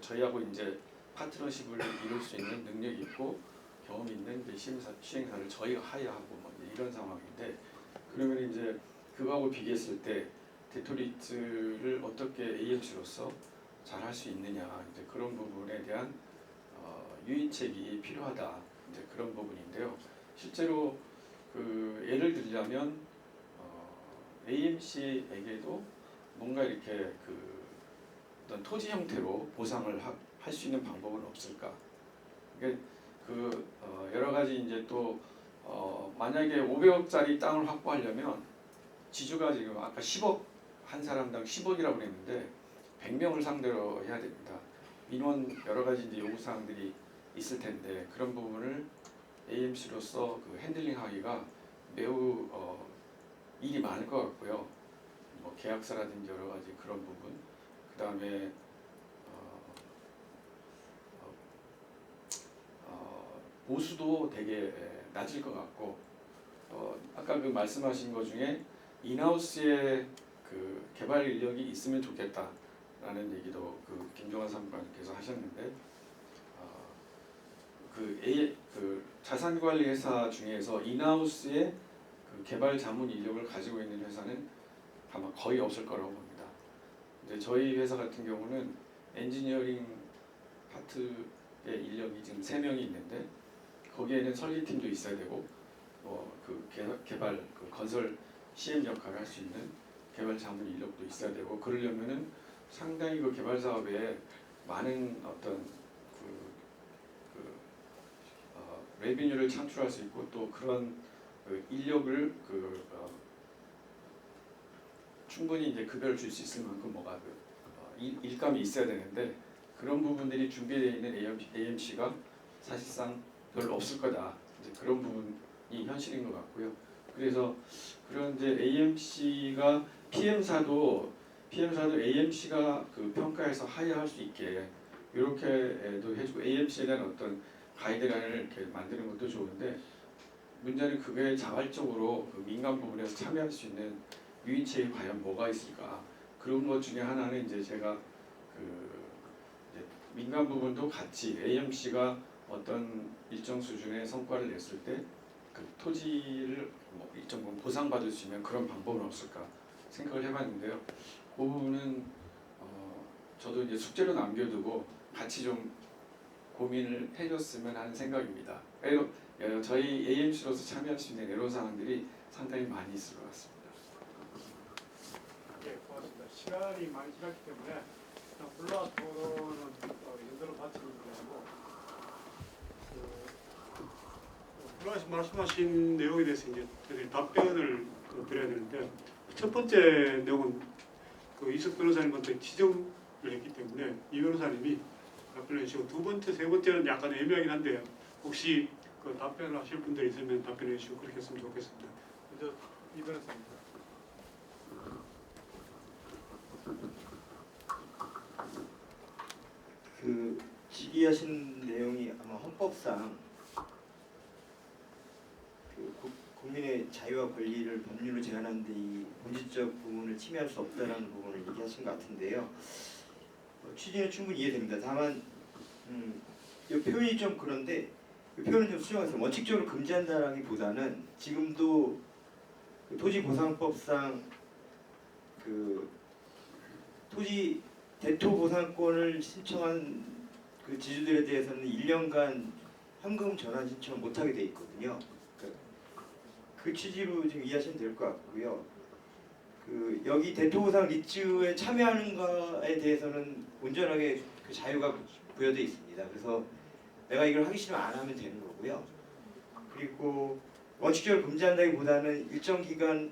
저희하고 이제 파트너십을 이룰 수 있는 능력이 있고 경험이 있는 이제 시행사를 저희가 하야하고 뭐 이런 상황인데, 그러면 이제 그거하고 비교했을 때 데토리츠를 어떻게 AMC로서 잘 할 수 있느냐, 이제 그런 부분에 대한 유인책이 필요하다, 이제 그런 부분인데요. 실제로 그 예를 들자면 AMC에게도 뭔가 이렇게 그 어떤 토지 형태로 보상을 할 수 있는 방법은 없을까? 그러니까 그 여러 가지 이제 또 만약에 500억짜리 땅을 확보하려면 지주가 지금 아까 10억, 한 사람당 10억이라고 그랬는데 100명을 상대로 해야 됩니다. 민원 여러 가지 이제 요구 사항들이 있을 텐데, 그런 부분을 AMC로서 그 핸들링하기가 매우 일이 많을 것 같고요. 뭐 계약서라든지 여러 가지 그런 부분, 그 다음에 보수도 되게 낮을 것 같고, 아까 그 말씀하신 것 중에 인하우스에 그 개발 인력이 있으면 좋겠다라는 얘기도 그 김종환 사무관님께서 하셨는데, 그 자산관리 회사 중에서 인하우스에 그 개발 자문 인력을 가지고 있는 회사는 아마 거의 없을 거라고 봅니다. 근데 저희 회사 같은 경우는 엔지니어링 파트의 인력이 지금 3명이 있는데, 거기에는 설계팀도 있어야 되고 그 개발 그 건설 CM 역할을 할 수 있는 개발 자문 인력도 있어야 되고, 그러려면은 상당히 그 개발 사업에 많은 어떤 레비뉴를 창출할 수 있고, 또 그런 그 인력을 충분히 이제 급여를 줄 수 있을 만큼 뭐가 일감이 있어야 되는데, 그런 부분들이 준비되어 있는 AMC가 사실상 별로 없을 거다, 이제 그런 부분이 현실인 것 같고요. 그래서 그런 이제 AMC가 PM사도 AMC가 그 평가해서 하야할 수 있게 이렇게도 해주고, AMC에 대한 어떤 가이드라인을 이렇게 만드는 것도 좋은데, 문제는 그게 자발적으로 그 민간 부분에서 참여할 수 있는 유인책이 과연 뭐가 있을까? 그런 것 중에 하나는 이제 제가 이제 민간 부분도 같이 AMC가 어떤 일정 수준의 성과를 냈을 때 그 토지를 뭐 일정 부분 보상받을 수 있는 그런 방법은 없을까 생각을 해봤는데요. 그 부분은 저도 이제 숙제로 남겨두고 같이 좀 고민을 해줬으면 하는 생각입니다. 저희 AMC로서 참여할 수 있는 애로사항들이 상당히 많이 있을 것 같습니다. 네, 고맙습니다. 시간이 많이 지났기 때문에 불러와 토론은 연대로 마치는 거고, 불러와서 말씀하신 내용에 대해서 이제 저희들이 답변을 드려야 되는데, 첫 번째 내용은 그 이석 변호사님한테 지적을 했기 때문에 이 변호사님이 답변을 해주시고, 두 번째, 세 번째는 약간 애매하긴 한데요. 혹시 그 답변을 하실 분들이 있으면 답변해 주시고 그렇게 했으면 좋겠습니다. 먼저 이 변호사입니다. 그 질의하신 내용이 아마 헌법상 그 국민의 자유와 권리를 법률로 제한하는데 이 본질적 부분을 침해할 수 없다라는 부분을 얘기하신 것 같은데요. 취지는 충분히 이해됩니다. 다만 이 표현이 좀 그런데 이 표현은 좀 수정해서 원칙적으로 금지한다라기보다는 지금도 그 토지보상법상 그 토지 대토 보상권을 신청한 그 지주들에 대해서는 1년간 현금 전환 신청을 못하게 돼 있거든요. 그 취지로 지금 이해하시면 될 것 같고요. 그 여기 대토 보상 리츠에 참여하는 거에 대해서는 온전하게 그 자유가 부여되어 있습니다. 그래서 내가 이걸 하기 싫으면 안 하면 되는 거고요. 그리고 원칙적으로 금지한다기보다는 일정 기간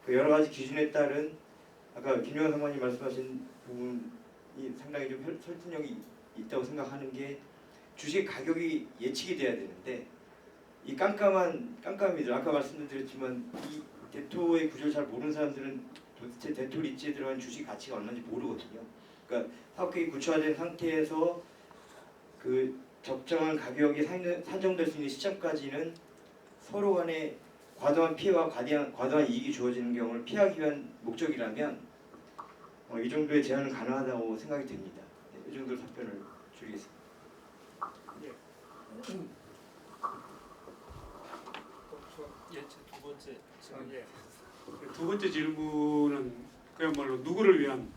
그 여러 가지 기준에 따른 아까 김영환 상관님 말씀하신 부분이 상당히 좀 설득력이 있다고 생각하는 게, 주식 가격이 예측이 돼야 되는데 이 깜깜이들 아까 말씀드렸지만 이 대토의 구조를 잘 모르는 사람들은 도대체 대토 리츠에 들어간 주식 가치가 얼마인지 모르거든요. 그러니까 사업계획이 구체화된 상태에서 그 적정한 가격이 산정될 수 있는 시점까지는 서로 간에 과도한 피해와 과도한 이익이 주어지는 경우를 피하기 위한 목적이라면 이 정도의 제한은 가능하다고 생각이 됩니다. 이 정도로 답변을 예, 제 두 번째 질문. 예. 두 번째 질문은 그야말로 누구를 위한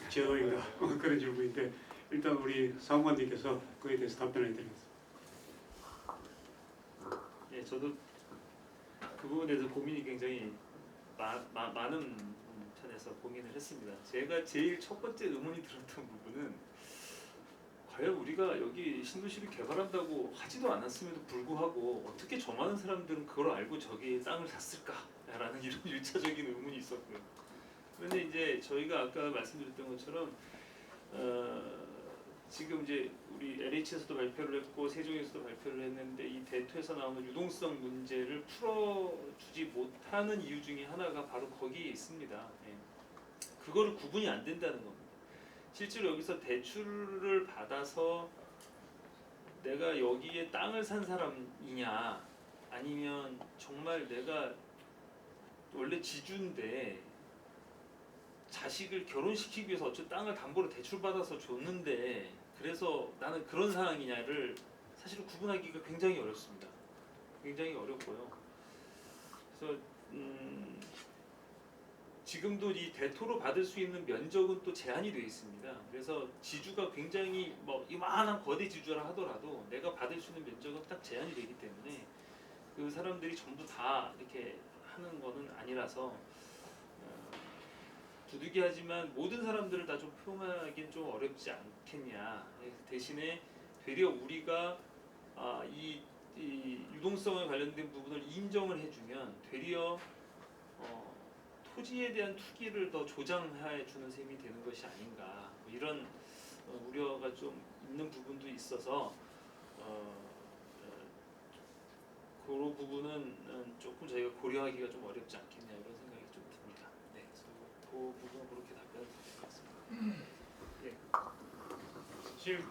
제도인가 그런 질문인데 일단 우리 사무관님께서 그에 대해서 답변해 드리겠습니다. 예, 저도 그 부분에 대해서 고민이 굉장히 많은 편에서 고민을 했습니다. 제가 제일 첫 번째 의문이 들었던 부분은 과연 우리가 여기 신도시를 개발한다고 하지도 않았음에도 불구하고 어떻게 저 많은 사람들은 그걸 알고 저기에 땅을 샀을까라는 이런 일차적인 의문이 있었고요. 그런데 이제 저희가 아까 말씀드렸던 것처럼 지금 이제 우리 LH에서도 발표를 했고 세종에서도 발표를 했는데 이 대토에서 나오는 유동성 문제를 풀어주지 못하는 이유 중에 하나가 바로 거기에 있습니다. 예. 그거를 구분이 안 된다는 겁니다. 실제로 여기서 대출을 받아서 내가 여기에 땅을 산 사람이냐 아니면 정말 내가 원래 지주인데 자식을 결혼시키기 위해서 어쨌든 땅을 담보로 대출받아서 줬는데 그래서 나는 그런 상황이냐를 사실은 구분하기가 굉장히 어렵습니다. 굉장히 어렵고요. 그래서 지금도 이 대토로 받을 수 있는 면적은 또 제한이 되어 있습니다. 그래서 지주가 굉장히 뭐 이만한 거대 지주라 하더라도 내가 받을 수 있는 면적은 딱 제한이 되기 때문에 그 사람들이 전부 다 이렇게 하는 거는 아니라서 부득이하지만 모든 사람들을 다 좀 포용하기는 좀 어렵지 않겠냐. 대신에 되려 우리가 이 유동성에 관련된 부분을 인정을 해주면 되려 토지에 대한 투기를 더 조장해 주는 셈이 되는 것이 아닌가 뭐 이런 우려가 좀 있는 부분도 있어서 그런 부분은 조금 저희가 고려하기가 좀 어렵지 않겠냐 이런 생각이 좀 듭니다. 네, 그래서 그 부분은 그렇게 답변을 드릴 것 같습니다. 예. 사실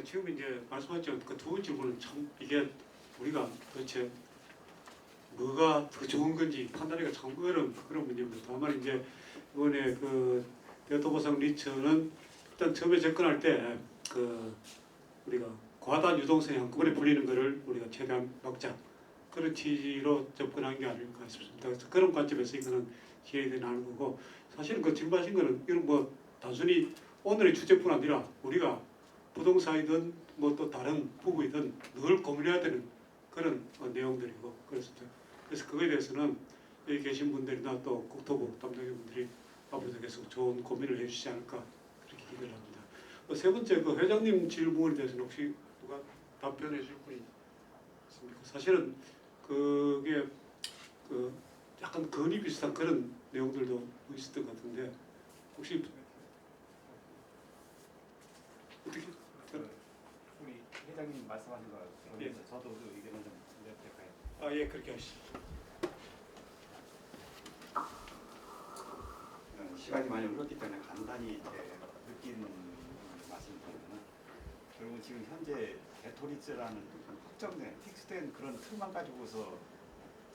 지금 이제 말씀하셨죠. 그 두 번째 질문은 참 이게 우리가 도대체 뭐가 더 좋은 건지 판단하기가 참 어려운 그런 문제입니다. 다만 이제 이번에 그 대토보상 리처는 일단 처음에 접근할 때 우리가 과다 유동성이 한꺼번에 불리는 것을 우리가 최대한 막자 그런 취지로 접근한 게 아닐까 싶습니다. 그래서 그런 관점에서 이거는 기획이 나는 거고 사실은 그 질문하신 거는 이런 뭐 단순히 오늘의 주제뿐 아니라 우리가 부동산이든 뭐 또 다른 부분이든 늘 고민해야 되는 그런 내용들이고 그래서 그거에 대해서는 여기 계신 분들이나 또 국토부 담당자분들이 앞으로도 계속 좋은 고민을 해주시지 않을까 그렇게 기대를 합니다. 세 번째 그 회장님 질문에 대해서는 혹시 누가 답변해 줄 분이 있습니까? 사실은 그게 그 약간 건의 비슷한 그런 내용들도 있었던 것 같은데 혹시 어떻게? 우리 회장님 말씀하신 거 예. 저도 그 의견을 좀 드릴까요? 예, 그렇게 하시죠. 시간이 많이 흘렀기 때문에 간단히 느끼는 말씀드리면 결국 지금 현재 대토리스라는 확정된 픽스된 그런 틀만 가지고서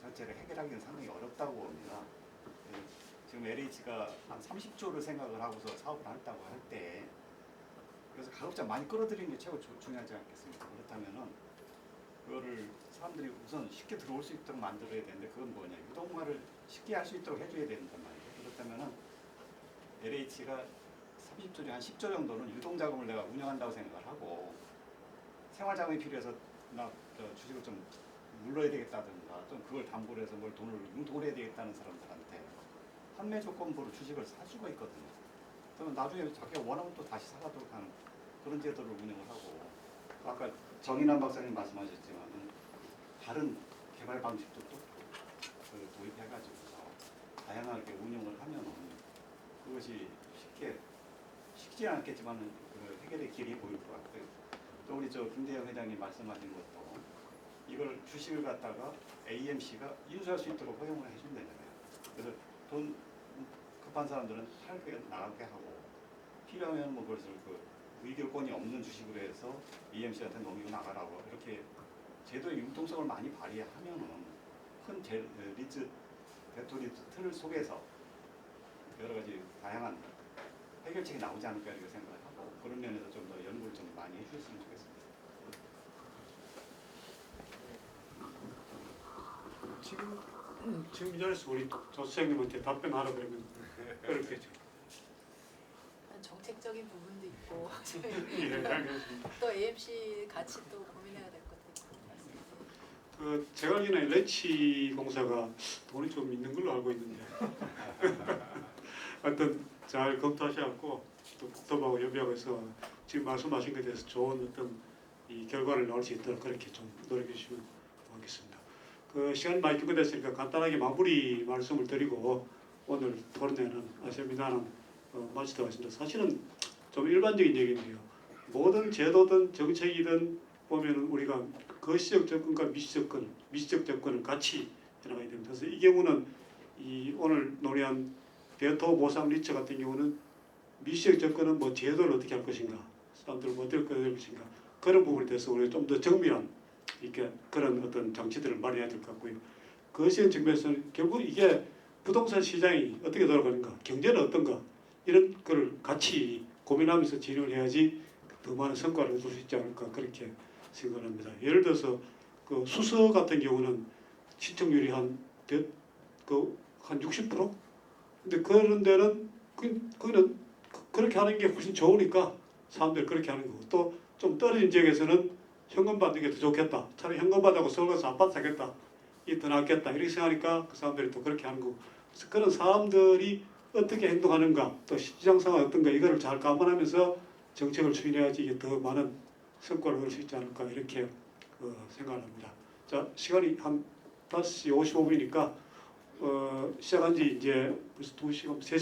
전체를 해결하기는 상당히 어렵다고 봅니다. 지금 LH가 한 30조를 생각을 하고서 사업을 한다고 할 때 그래서 가급적 많이 끌어들이는 게 최고 중요하지 않겠습니까? 그렇다면은 그거를 사람들이 우선 쉽게 들어올 수 있도록 만들어야 되는데 그건 뭐냐 유동화를 쉽게 할 수 있도록 해줘야 된단 말이에요. 그렇다면은 LH가 30조 중에 한 10조 정도는 유동자금을 내가 운영한다고 생각을 하고 생활자금이 필요해서 나 주식을 좀 물러야 되겠다든가 좀 그걸 담보로 해서 뭘 돈을 융통을 해야 되겠다는 사람들한테 판매 조건부로 주식을 살 수가 있거든요. 그러면 나중에 자기가 원하면 또 다시 사가도록 하는 그런 제도를 운영을 하고 아까 정인환 박사님 말씀하셨지만 다른 개발 방식도 또 도입해가지고서 다양하게 운영을 하면은 그것이 쉽지 않겠지만 그 해결의 길이 보일 것 같고요. 또 우리 김대영 회장님 말씀하신 것도 이걸 주식을 갖다가 AMC가 인수할 수 있도록 허용을 해준다잖아요. 그래서 돈 급한 사람들은 팔게 나가게 하고 필요하면 뭐 그것을 그 의결권이 없는 주식으로 해서 AMC한테 넘기고 나가라고 이렇게 제도의 융통성을 많이 발휘하면은 큰 대토리스 틀 속에서 여러 가지 다양한 해결책이 나오지 않을까 이렇게 생각을 하고 그런 면에서 좀 더 연구를 좀 많이 해주셨으면 좋겠습니다. 지금 이 자리에서 우리 조 선생님한테 답변하라 그러면 어렵겠죠. 정책적인 부분도 있고 예, 알겠습니다. 또 AMC 같이 또 고민해야 될 것도 있고 말씀드립니다. 그 제가 알기로는 레치 공사가 돈이 좀 있는 걸로 알고 있는데 하여튼 잘 검토하셔갖고 또 국토부하고 협의하고 해서 지금 말씀하신 것에 대해서 좋은 어떤 이 결과를 나올 수 있도록 그렇게 좀 노력해 주시면 고맙겠습니다. 그 시간이 많이 경과됐으니까 간단하게 마무리 말씀을 드리고 오늘 토론회는 세미나는 마치도록 하겠습니다. 사실은 좀 일반적인 얘기인데요. 모든 제도든 정책이든 보면은 우리가 거시적 접근과 미시적 접근을 같이 해나가야 됩니다. 그래서 이 경우는 이 오늘 논의한 대토 보상 리처 같은 경우는 미시적 접근은 뭐 제도를 어떻게 할 것인가, 사람들을 뭐 어떻게 할 것인가 그런 부분에 대해서 우리가 좀 더 정밀한 이렇게 그런 어떤 장치들을 마련해야 될 것 같고요. 거시적 측면에서는 결국 이게 부동산 시장이 어떻게 돌아가는가, 경제는 어떤가 이런 걸 같이 고민하면서 진행을 해야지 더 많은 성과를 얻을 수 있지 않을까 그렇게 생각합니다. 예를 들어서 그 수서 같은 경우는 신청률이 한 60%? 근데 그런 데는 그거는 그렇게 하는 게 훨씬 좋으니까 사람들이 그렇게 하는 거고 또 좀 떨어진 지역에서는 현금 받는 게 더 좋겠다. 차라리 현금 받고 서울 가서 아파트 사겠다. 이게 더 낫겠다. 이렇게 생각하니까 그 사람들이 또 그렇게 하는 거고 그래서 그런 사람들이 어떻게 행동하는가 또 시장 상황이 어떤가 이거를 잘 감안하면서 정책을 추진해야지 이게 더 많은 성과를 얻을 수 있지 않을까 이렇게 생각을 합니다. 자, 시간이 한 5시 55분이니까 시작한 지 이제 벌써 2시간,